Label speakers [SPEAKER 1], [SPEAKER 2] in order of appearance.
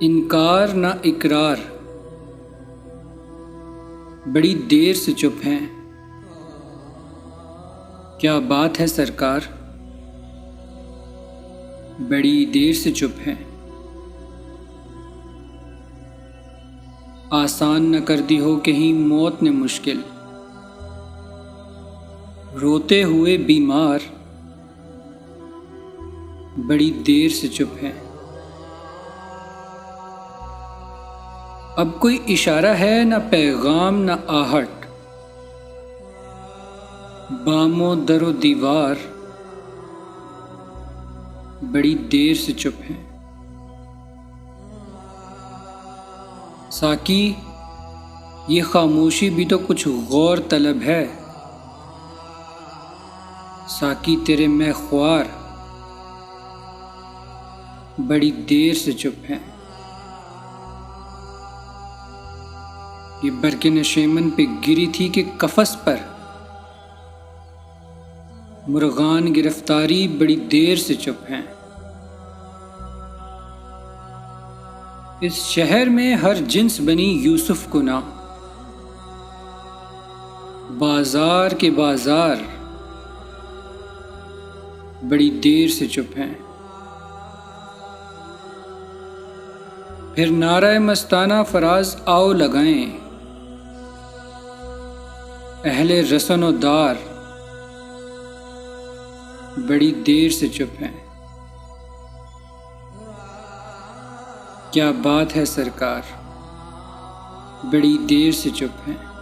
[SPEAKER 1] इनकार ना इकरार, बड़ी देर से चुप हैं। क्या बात है सरकार, बड़ी देर से चुप हैं। आसान न कर दी हो कहीं मौत ने मुश्किल, रोते हुए बीमार, बड़ी देर से चुप हैं। अब कोई इशारा है न पैगाम न आहट, बामो दरो दीवार, बड़ी देर से चुप हैं। साकी, ये खामोशी भी तो कुछ गौर तलब है। साकी तेरे मैं ख्वार, बड़ी देर से चुप हैं। ये बरके नशेमन पे गिरी थी कि कफस पर, मुर्गान गिरफ्तारी, बड़ी देर से चुप हैं। इस शहर में हर जिन्स बनी यूसुफ को ना, बाजार के बाजार, बड़ी देर से चुप हैं। फिर नारा मस्ताना फराज आओ लगाएं, अहले रसन दार, बड़ी देर से चुप हैं। क्या बात है सरकार, बड़ी देर से चुप हैं।